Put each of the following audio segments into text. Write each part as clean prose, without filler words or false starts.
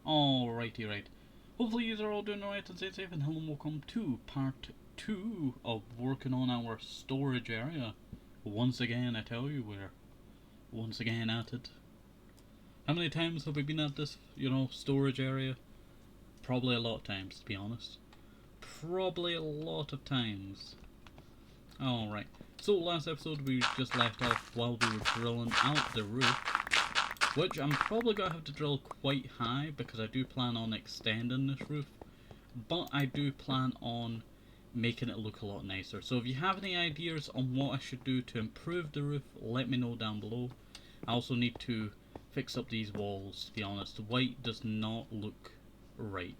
Alrighty, right. Hopefully you are all doing alright and stay safe, and hello and welcome to part 2 of working on our storage area. Once again, I tell you, we're once again at it. How many times have we been at this, storage area? Probably a lot of times, to be honest. Probably a lot of times. Alright, so last episode we just left off while we were drilling out the roof, which I'm probably going to have to drill quite high because I do plan on extending this roof, but I do plan on making it look a lot nicer. So if you have any ideas on what I should do to improve the roof, let me know down below. I also need to fix up these walls, to be honest. The white does not look right,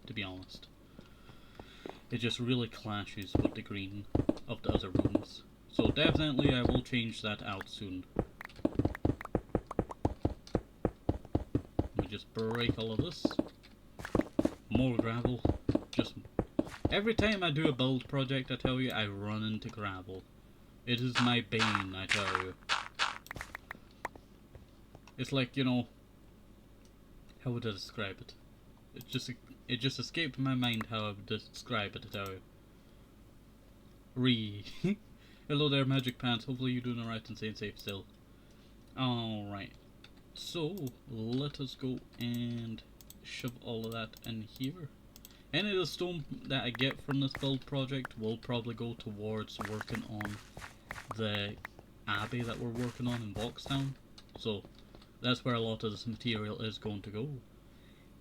to be honest. It just really clashes with the green of the other rooms. So definitely I will change that out soon. Let me just break all of this. More gravel. Just every time I do a build project, I tell you, I run into gravel. It is my bane, I tell you. It's like, how would I describe it? It just escaped my mind how I would describe it, I tell you. Hello there, Magic Pants. Hopefully you're doing alright and staying safe still. Alright. So, let us go and shove all of that in here. Any of the stone that I get from this build project will probably go towards working on the abbey that we're working on in Boxtown. So, that's where a lot of this material is going to go.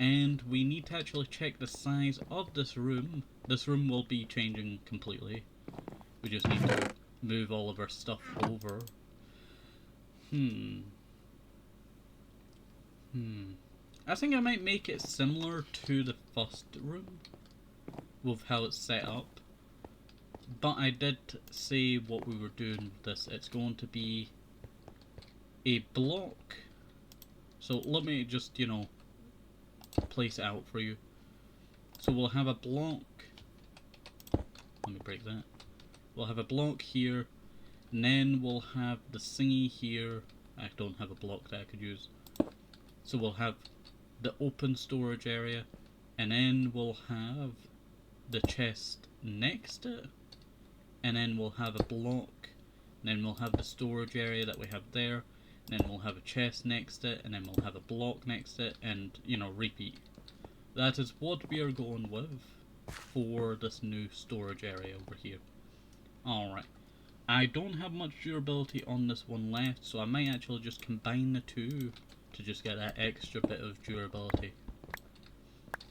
And we need to actually check the size of this room. This room will be changing completely. We just need to move all of our stuff over. I think I might make it similar to the first room with how it's set up. But I did say what we were doing with this. It's going to be a block. So let me just, place it out for you. So we'll have a block. Let me break that. We'll have a block here, and then we'll have the thingy here. I don't have a block that I could use. So we'll have the open storage area, and then we'll have the chest next to it, and then we'll have a block, and then we'll have the storage area that we have there, and then we'll have a chest next to it, and then we'll have a block next to it, and, repeat. That is what we are going with for this new storage area over here. Alright. I don't have much durability on this one left, so I might actually just combine the two to just get that extra bit of durability.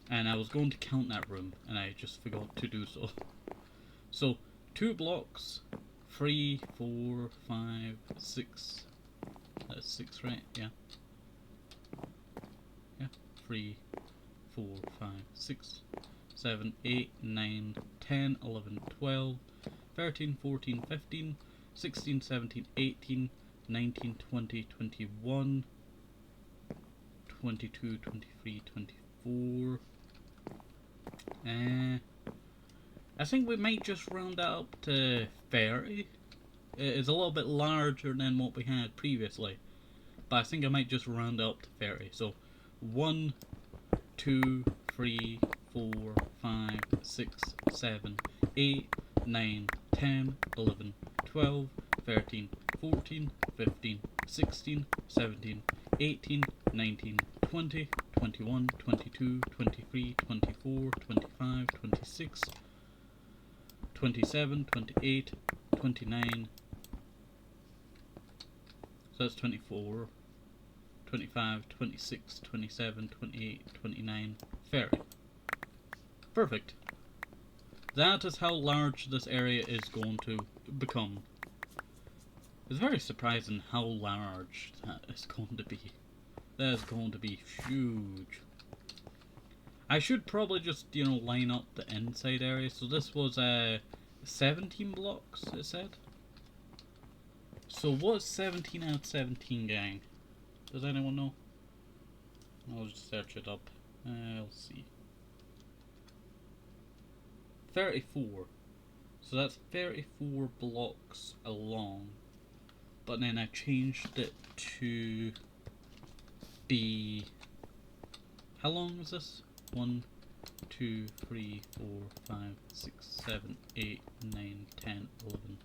And I was going to count that room, and I just forgot to do so. So, 2 blocks, 3, 4, 5, 6. That's 6, right? Yeah. Yeah. 3, 4, 5, 6, 7, 8, 9, 10, 11, 12, 13, 14, 15, 16, 17, 18, 19, 20, 21, 22, 23, 24. I think we might just round that up to 30. It's a little bit larger than what we had previously, but I think I might just round it up to 30. So 1, 2, 3, 4, 5, 6, 7, 8, 9, 10, 11, 12, 13, 14, 15, 16, 17, 18, 19, 20, 21, 22, 23, 24, 25, 26, 27, 28, 29, so that's 24, 25, 26, 27, 28, 29, 30. Perfect. That is how large this area is going to become. It's very surprising how large that is going to be. That is going to be huge. I should probably just, line up the inside area. So this was 17 blocks, it said. So what's 17 out of 17, gang? Does anyone know? I'll just search it up. Let's see. 34. So that's 34 blocks along. But then I changed it to be How long is this? 1, 2, 3, 4, 5, 6, 7, 8, 9, 10, 11.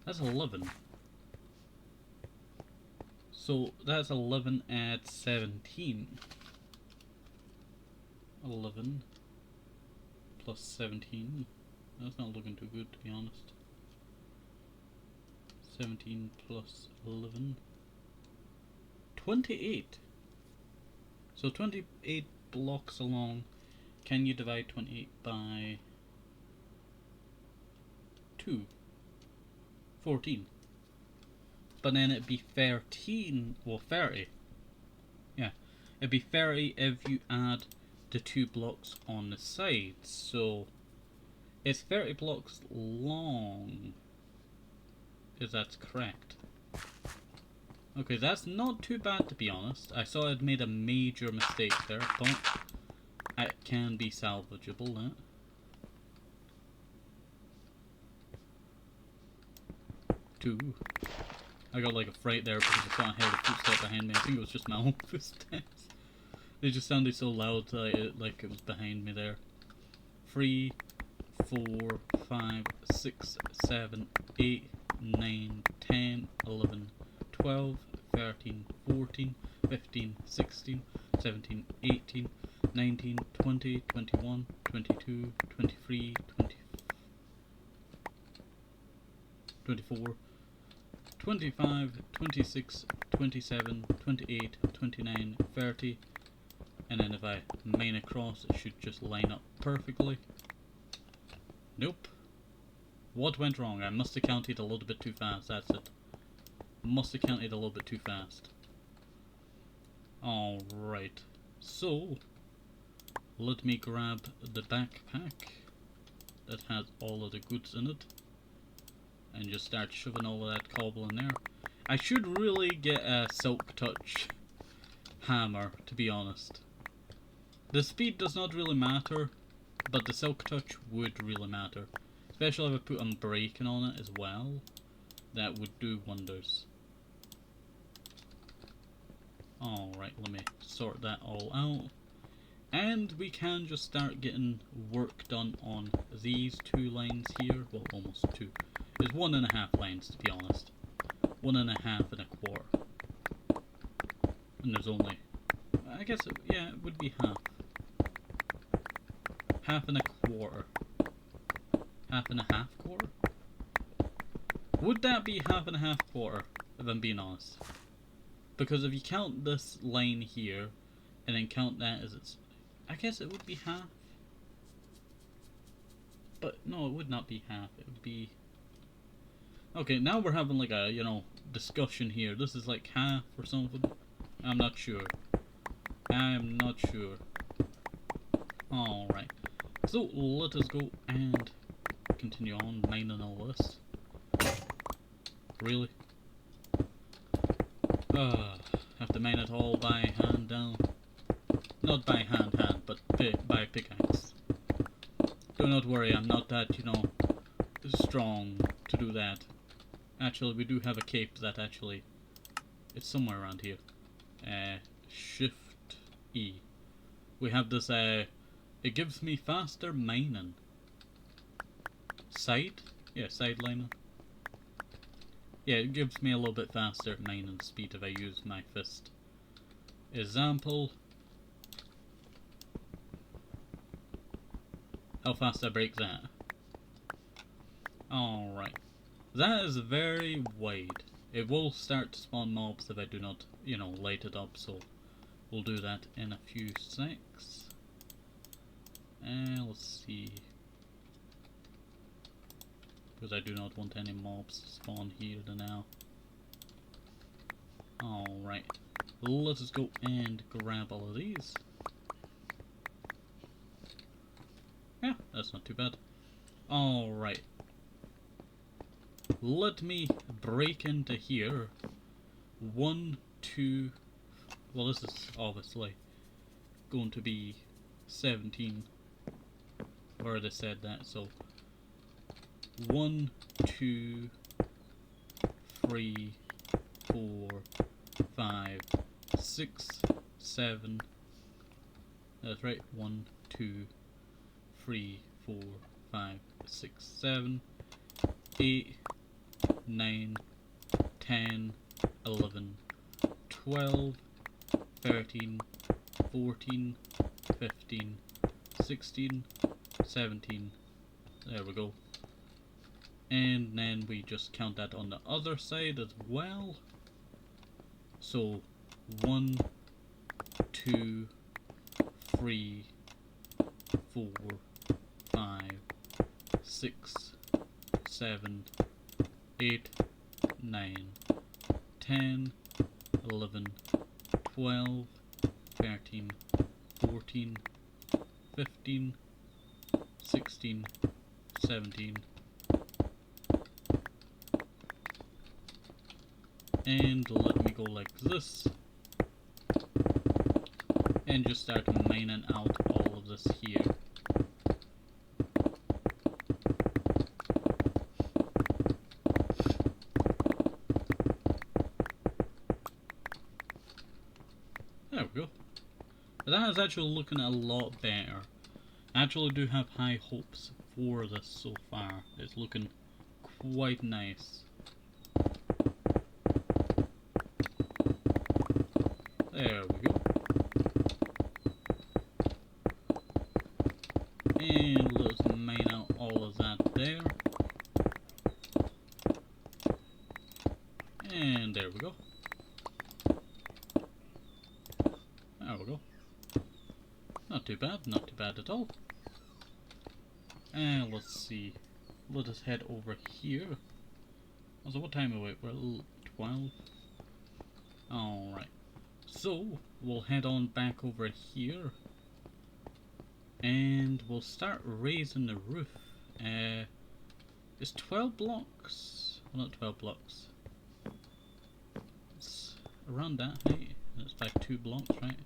That's 11. So that's 11 at 17. 11 plus 17. That's not looking too good, to be honest. 17 plus 11. 28. So 28 blocks along. Can you divide 28 by 2? 14. But then it'd be 13, well 30. Yeah, it'd be 30 if you add the 2 blocks on the sides. So it's 30 blocks long, if that's correct. Okay, that's not too bad, to be honest. I saw I'd made a major mistake there, but it can be salvageable, that. Two. I got like a fright there because I thought I heard a footstep behind me. I think it was just my own footsteps. They just sounded so loud like it was behind me there. 3, 4, 5, 6, 7, 8, 9, 10, 11, 12, 13, 14, 15, 16, 17, 18, 19, 20, 21, 22, 23, 24, 25, 26, 27, 28, 29, 30, and then if I mine across it should just line up perfectly. Nope. What went wrong? I must have counted a little bit too fast, that's it. Must have counted a little bit too fast. Alright, so let me grab the backpack that has all of the goods in it and just start shoving all of that cobble in there. I should really get a silk touch hammer, to be honest. The speed does not really matter, but the silk touch would really matter. Especially if I put unbreaking on it as well. That would do wonders. Alright, let me sort that all out. And we can just start getting work done on these 2 lines here. Well, almost 2. It's 1.5 lines, to be honest. 1.5 and a quarter. And there's only... I guess, yeah, it would be half. Half and a quarter. Half and a half quarter? Would that be half and a half quarter, if I'm being honest? Because if you count this line here, and then count that as it's... I guess it would be half. But no, it would not be half. It would be... Okay, now we're having like a, you know, discussion here. This is like half or something. I'm not sure. I'm not sure. Alright. So, let us go and continue on mining all this. Really? Have to mine it all by hand down. Not by hand, but by pickaxe. Do not worry, I'm not that, you know, strong to do that. Actually, we do have a cape that actually... It's somewhere around here. Shift E. We have this, it gives me faster mining. Side? Yeah, side lining. Yeah, it gives me a little bit faster mining speed if I use my fist. Example. How fast I break that. Alright. That is very wide. It will start to spawn mobs if I do not, you know, light it up, so we'll do that in a few secs. And let's see. Because I do not want any mobs to spawn here now. Alright. Let us go and grab all of these. Yeah, that's not too bad. Alright. Let me break into here. 1, 2... Well, this is obviously going to be 17. Where they said that, so... 1, 2, 3, 4, 5, 6, 7, That's right. 1, 2, 3, 4, 5, 6, 7, 8, 9, 10, 11, 12, 13, 14, 15, 16, 17. There we go. And then we just count that on the other side as well. So 1, 2, 3, 4, 5, 6, 7, 8, 9, 10, 11, 12, 13, 14, 15, 16, 17. And let me go like this. And just start mining out all of this here. There we go. That is actually looking a lot better. I actually do have high hopes for this so far. It's looking quite nice. There we go. And let's mine out all of that there. And there we go. There we go. Not too bad, not too bad at all. And let's see. Let us head over here. So what time are we? We're 12. Alright. So, we'll head on back over here. And we'll start raising the roof. It's 12 blocks. Well, not 12 blocks. It's around that height. It's like 2 blocks, right?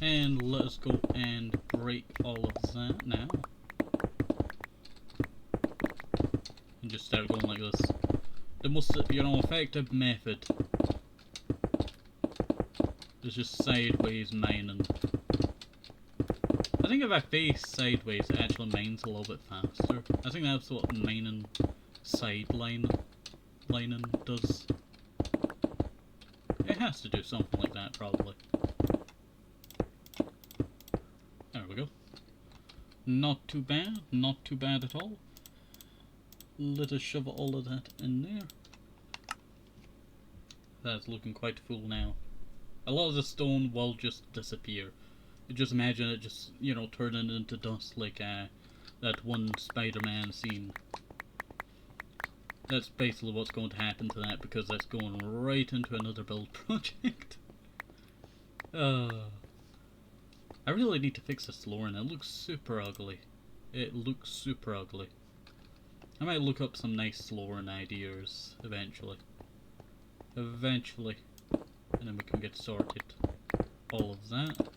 And let us go and break all of that now. And just start going like this. The most, effective method is just sideways mining. I think if I face sideways, it actually mines a little bit faster. I think that's what mining lining does. It has to do something like that, probably. There we go. Not too bad, not too bad at all. Let us shove all of that in there. That's looking quite full now. A lot of the stone will just disappear. Just imagine it just, turning into dust like that one Spider-Man scene. That's basically what's going to happen to that, because that's going right into another build project. I really need to fix this flooring. It looks super ugly. It looks super ugly. I might look up some nice flooring ideas eventually. Eventually. And then we can get sorted. All of that.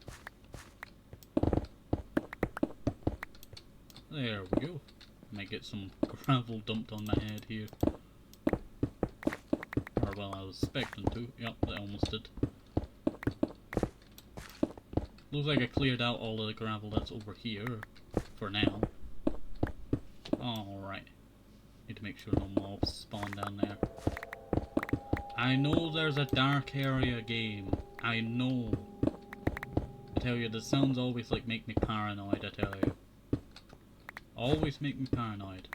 There we go. Might get some gravel dumped on my head here. Or well, I was expecting to. Yep, I almost did. Looks like I cleared out all of the gravel that's over here. For now. Alright. Need to make sure no mobs spawn down there. I know there's a dark area game. I know. I tell you, the sounds always make me paranoid, I tell you. Always make me paranoid.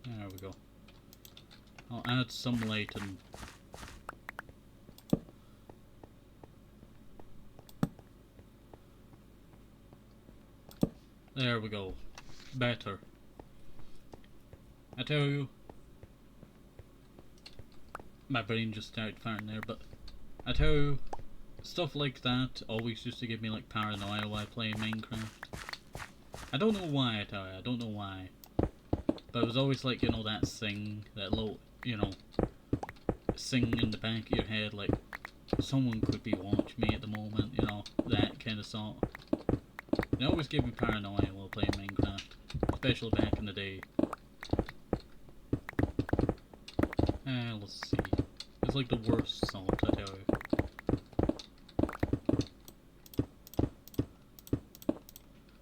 There we go. I'll add some lighting. There we go. Better. I tell you. My brain just started firing there, but I tell you, stuff like that always used to give me paranoia while playing Minecraft. I don't know why, I tell you, I don't know why. But it was always that sing, that little, sing in the back of your head, someone could be watching me at the moment, that kind kind of salt. It always gave me paranoia while playing Minecraft, especially back in the day. Let's see. It's like the worst salt, I tell you.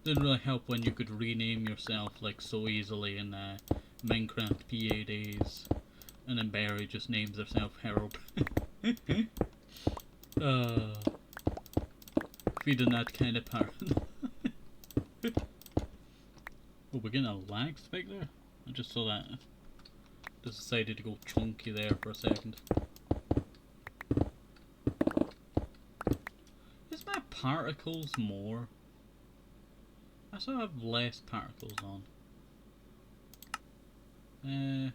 Didn't really help when you could rename yourself like so easily in Minecraft PA days, and then Barry just names herself Harold. Feeding that kind of parent. Oh, we're getting a lag spike there? I just saw that. Just decided to go chunky there for a second. Is my particles more? I still have less particles on.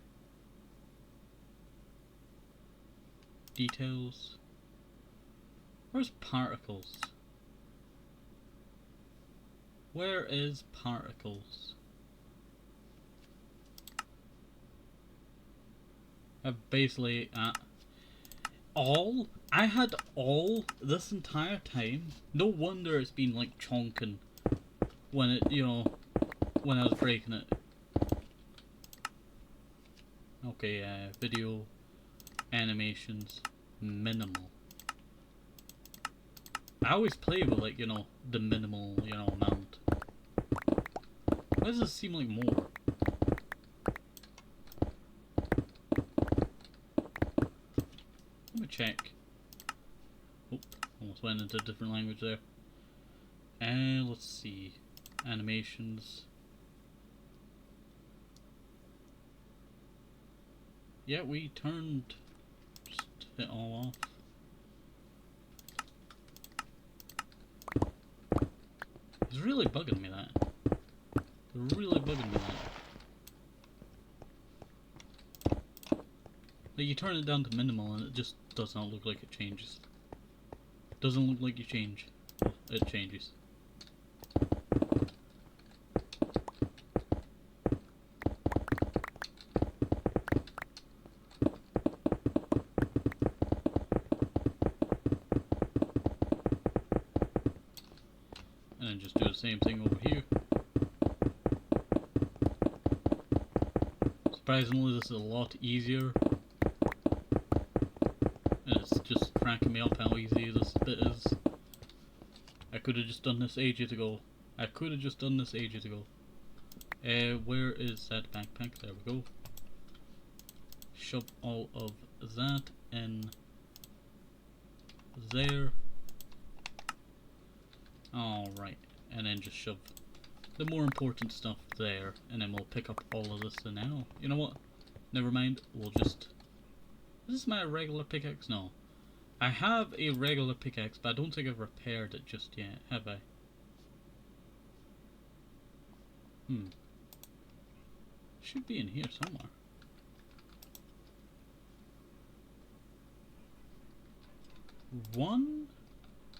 Details. Where's particles? Where is particles? I've basically all. I had all this entire time. No wonder it's been like chonking when it, you know, when I was breaking it. Okay, video, animations, minimal. I always play with like, you know, the minimal, you know, amount. Why does this seem like more? Let me check. Oh, almost went into a different language there. And let's see. Animations. Yeah, we turned just it all off. It's really bugging me that. It's really bugging me that. Like you turn it down to minimal and it just does not look like it changes. Doesn't look like you change. It changes. And then just do the same thing over here. Surprisingly, this is a lot easier. And it's just cracking me up how easy this bit is. I could have just done this ages ago. I could have just done this ages ago. Where is that backpack? There we go. Shove all of that in there. Alright, and then just shove the more important stuff there, and then we'll pick up all of this and now. You know what? Never mind, we'll just... Is this my regular pickaxe? No. I have a regular pickaxe, but I don't think I've repaired it just yet, have I? Should be in here somewhere. One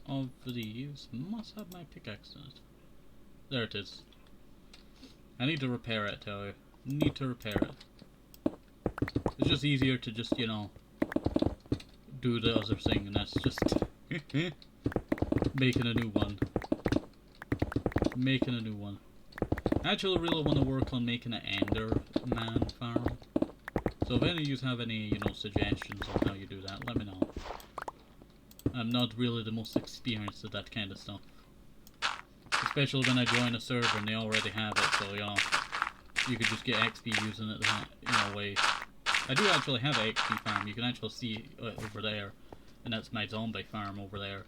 of these must have my pickaxe in it. There it is. I need to repair it, tell you. Need to repair it. It's just easier to just, you know, do the other thing, and that's just making a new one. Making a new one. I actually really want to work on making an Enderman farm. So if any of you have any, you know, suggestions on how you do that, let me know. I'm not really the most experienced at that kind of stuff. Especially when I join a server and they already have it, so, you know, you could just get XP using it that, you know, way. I do actually have an XP farm, you can actually see it over there, and that's my zombie farm over there.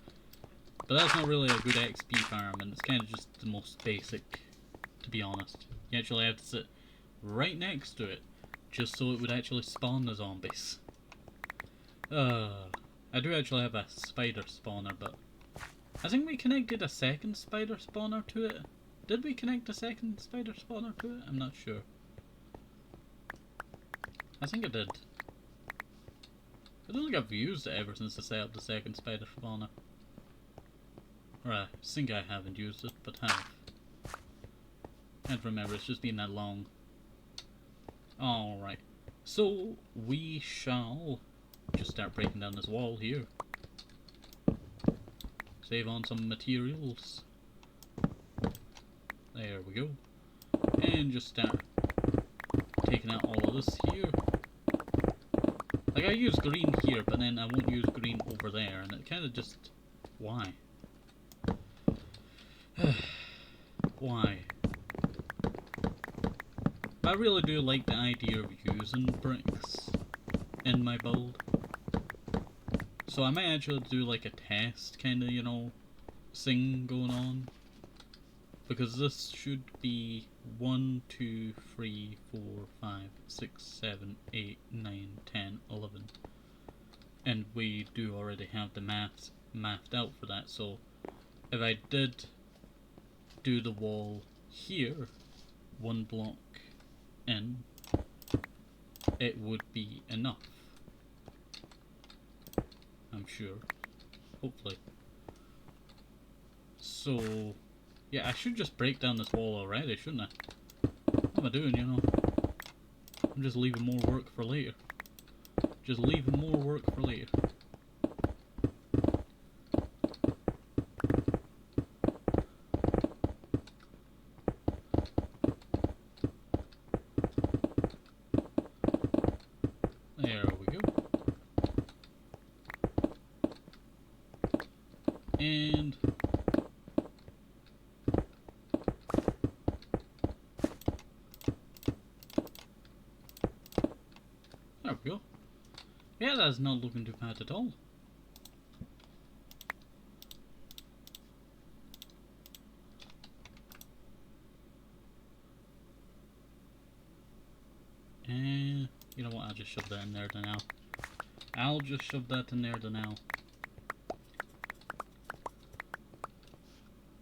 But that's not really a good XP farm, and it's kind of just the most basic, to be honest. You actually have to sit right next to it, just so it would actually spawn the zombies. I do actually have a spider spawner, but I think we connected a second spider spawner to it. Did we connect a second spider spawner to it? I'm not sure. I think I did. I don't think I've used it ever since I set up the second spider spawner. Or I think I haven't used it, but have. Can't remember, it's just been that long. Alright. So, we shall just start breaking down this wall here. Save on some materials. There we go. And just start taking out all of this here. Like, I use green here, but then I won't use green over there, and it kind of just... Why? Why? I really do like the idea of using bricks in my build. So I might actually do like a test kind of, you know, thing going on. Because this should be 1, 2, 3, 4, 5, 6, 7, 8, 9, 10, 11. And we do already have the maths mathed out for that, so if I did do the wall here, 1 block in, it would be enough. I'm sure. Hopefully. So... yeah, I should just break down this wall already, shouldn't I? What am I doing, you know? I'm just leaving more work for later. Just leaving more work for later. There we go. And... there we go. Yeah, that's not looking too bad at all. And you know what, I'll just shove that in there now. I'll just shove that in there now.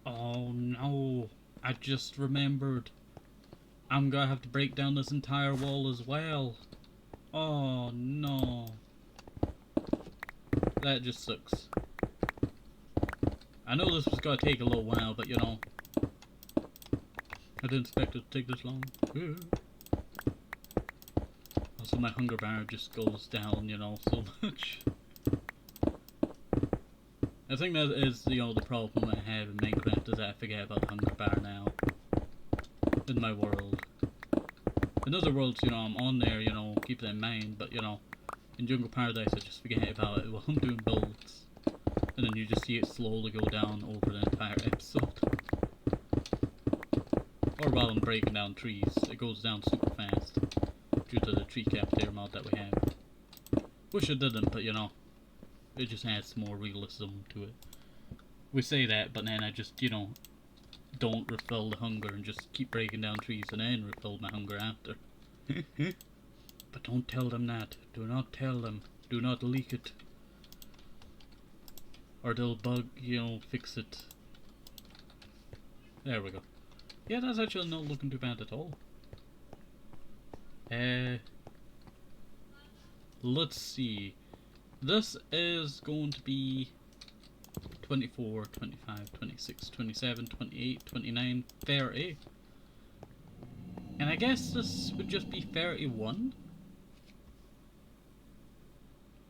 Oh no, I just remembered. I'm gonna have to break down this entire wall as well. Oh no. That just sucks. I know this was gonna take a little while, but you know, I didn't expect it to take this long. Also, my hunger bar just goes down, you know, so much. I think that is, you know, the problem I have in Minecraft is that I forget about the hunger bar now. In my world. In other worlds, you know, I'm on there, you know, keep that in mind, but you know, in Jungle Paradise I just forget about it while I'm doing builds. And then you just see it slowly go down over the entire episode. Or while I'm breaking down trees, it goes down super fast. Due to the tree cafeteria mod that we have. Wish it didn't, but you know, it just adds more realism to it. We say that, but then I just, you know, don't refill the hunger and just keep breaking down trees and then refill my hunger after. But don't tell them that. Do not tell them. Do not leak it. Or they'll bug, you know, fix it. There we go. Yeah, that's actually not looking too bad at all. Let's see. This is going to be 24, 25, 26, 27, 28, 29, 30. And I guess this would just be 31?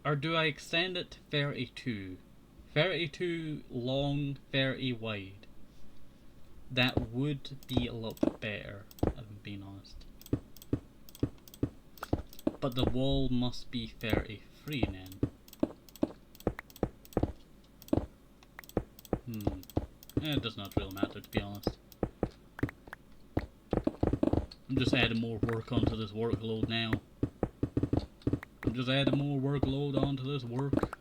Or do I extend it to 32? 32 long, 30 wide. That would be a little bit better, if I'm being honest. But the wall must be 33 then. It does not really matter, to be honest. I'm just adding more work onto this workload now. I'm just adding more workload onto this work.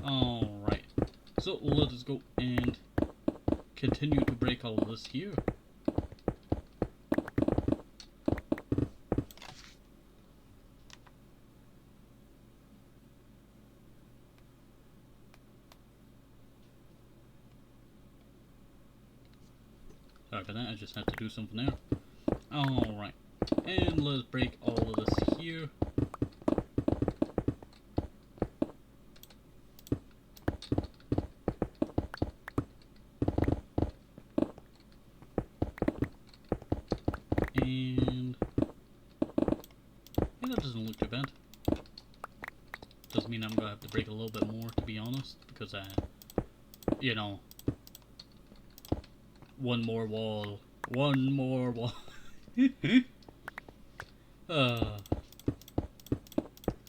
Alright. So let us go and continue to break all of this here. Sorry for that, I just had to do something there. Alright, and let's break all of this here. And yeah, that doesn't look too bad. Doesn't mean I am gonna have to break a little bit more, to be honest, because you know, one more wall.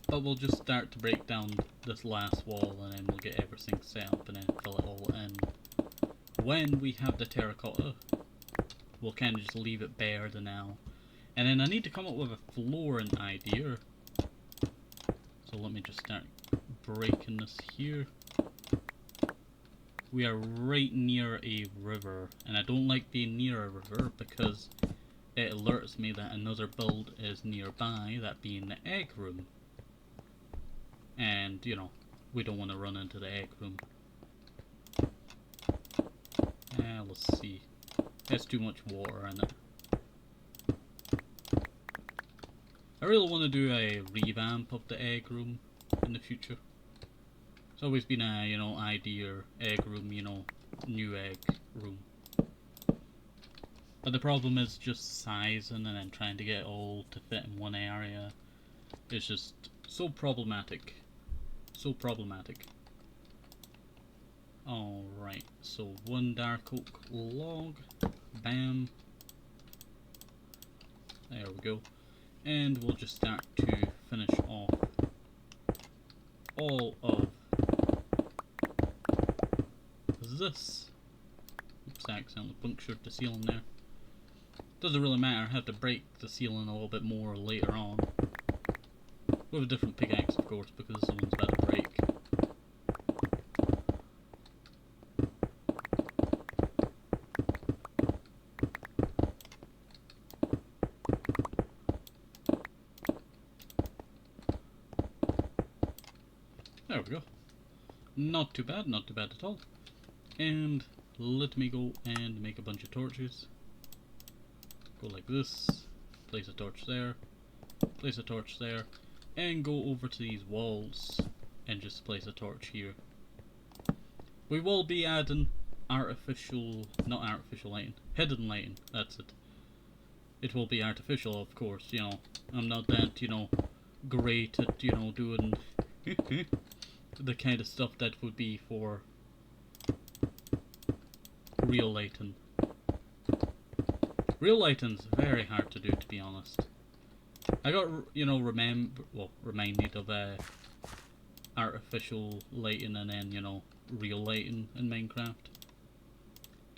But we'll just start to break down this last wall, and then we'll get everything set up and then fill it all in. When we have the terracotta, we'll kind of just leave it bare the now. And then I need to come up with a flooring idea. So let me just start breaking this here. We are right near a river, and I don't like being near a river because it alerts me that another build is nearby, that being the egg room. And, you know, we don't want to run into the egg room. Let's see. There's too much water in it. I really want to do a revamp of the egg room in the future. It's always been a, you know, idea, egg room, you know, new egg room. But the problem is just sizing and then trying to get it all to fit in one area. It's just so problematic. So problematic. Alright, so one dark oak log. Bam. There we go. And we'll just start to finish off all of this. Oops, I accidentally punctured the ceiling there. Doesn't really matter, I have to break the ceiling a little bit more later on. With a different pickaxe, of course, because this one's about to break. There we go. Not too bad at all. And let me go and make a bunch of torches. Go like this, place a torch there, place a torch there, and go over to these walls and just place a torch here. We will be adding not artificial lighting, hidden lighting, that's it. It will be artificial, of course, you know. I'm not that, you know, great at, you know, doing the kind of stuff that would be for real lighting. Real lighting's very hard to do, to be honest. I got, you know, reminded of artificial lighting and then, you know, real lighting in Minecraft.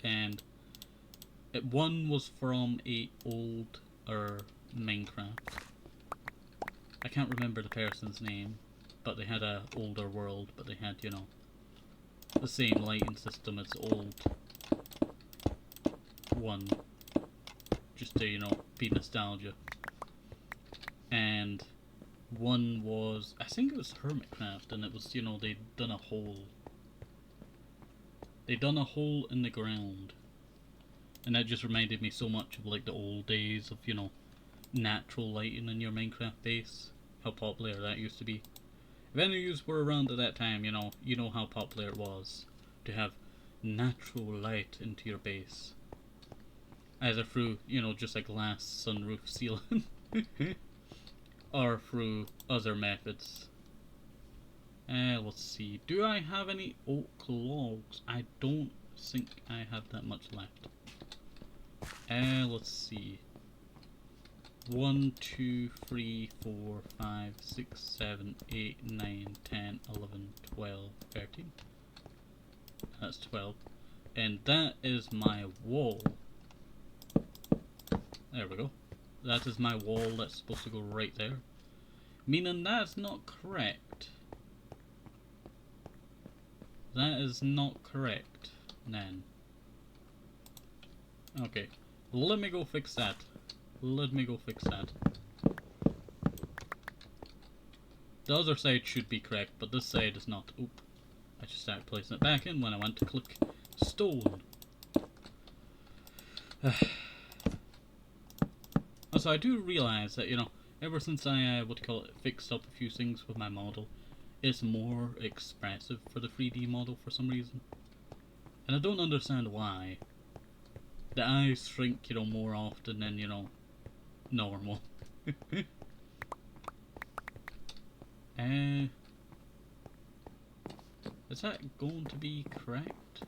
And one was from a older Minecraft. I can't remember the person's name, but they had a older world, but they had, you know, the same lighting system as old one. Just to, you know, be nostalgia. And one was, I think it was Hermitcraft, and it was, you know, they'd done a hole in the ground, and that just reminded me so much of like the old days of, you know, natural lighting in your Minecraft base, how popular that used to be. If any of you were around at that time, you know how popular it was to have natural light into your base. Either through, you know, just a glass sunroof ceiling, or through other methods. Let's see. Do I have any oak logs? I don't think I have that much left. Let's see. 1, 2, 3, 4, 5, 6, 7, 8, 9, 10, 11, 12, 13. That's 12. And that is my wall. There we go. That is my wall that's supposed to go right there. Meaning that's not correct. That is not correct, then. Okay. Let me go fix that. Let me go fix that. The other side should be correct, but this side is not. Oop. I just started placing it back in when I went to click stone. So I do realise that, you know, ever since I, fixed up a few things with my model, it's more expressive for the 3D model for some reason. And I don't understand why. The eyes shrink, you know, more often than, you know, normal. Is that going to be correct?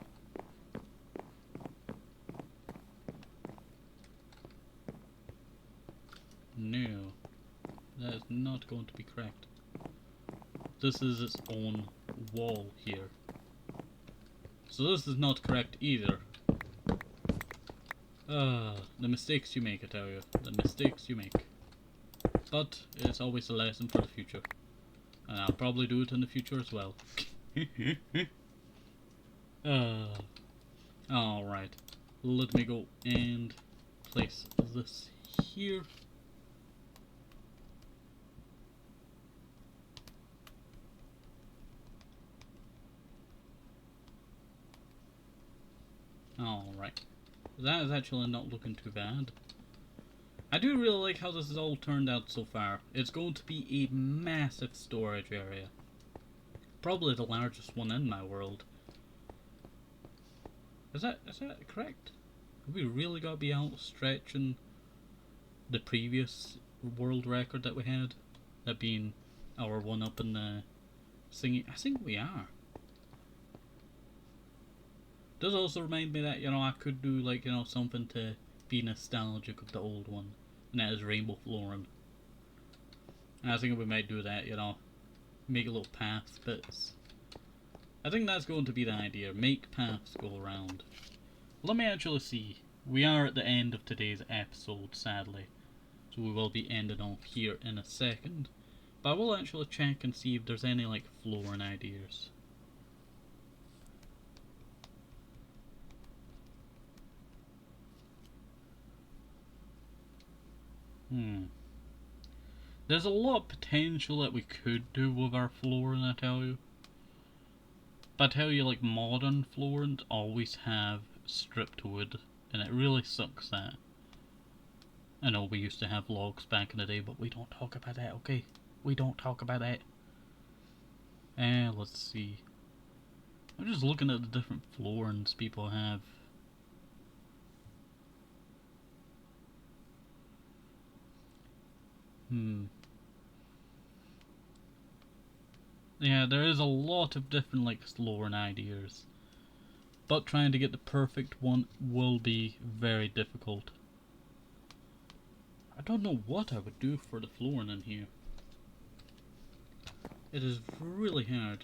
No, that is not going to be correct. This is its own wall here. So this is not correct either. The mistakes you make, I tell you. The mistakes you make. But it's always a lesson for the future. And I'll probably do it in the future as well. Alright. Let me go and place this here. Alright. That is actually not looking too bad. I do really like how this has all turned out so far. It's going to be a massive storage area. Probably the largest one in my world. Is that correct? Have we really got to be outstretching the previous world record that we had? That being our one up in the singing. I think we are. Does also remind me that, you know, I could do like, you know, something to be nostalgic of the old one, and that is rainbow flooring. And I think we might do that, you know, make a little path bits. I think that's going to be the idea, make paths go around. Let me actually see. We are at the end of today's episode, sadly, so we will be ending off here in a second. But I will actually check and see if there's any like flooring ideas. There's a lot of potential that we could do with our flooring, I tell you. But I tell you, like, modern floorings always have stripped wood, and it really sucks that. I know we used to have logs back in the day, but we don't talk about that, okay? We don't talk about that. Let's see. I'm just looking at the different floorings people have. Yeah, there is a lot of different like flooring ideas, but trying to get the perfect one will be very difficult. I don't know what I would do for the flooring in here. It is really hard.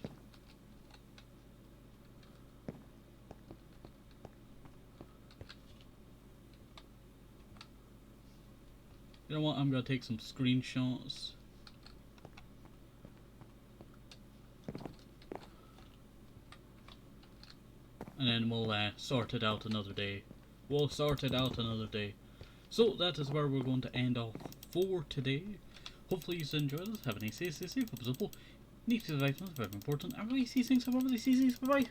You know what, I'm gonna take some screenshots. And then we'll sort it out another day. We'll sort it out another day. So that is where we're going to end off for today. Hopefully you enjoyed this. Have a nice day, stay safe, hope it's helpful. Need to advise, very important. I really see things, bye bye.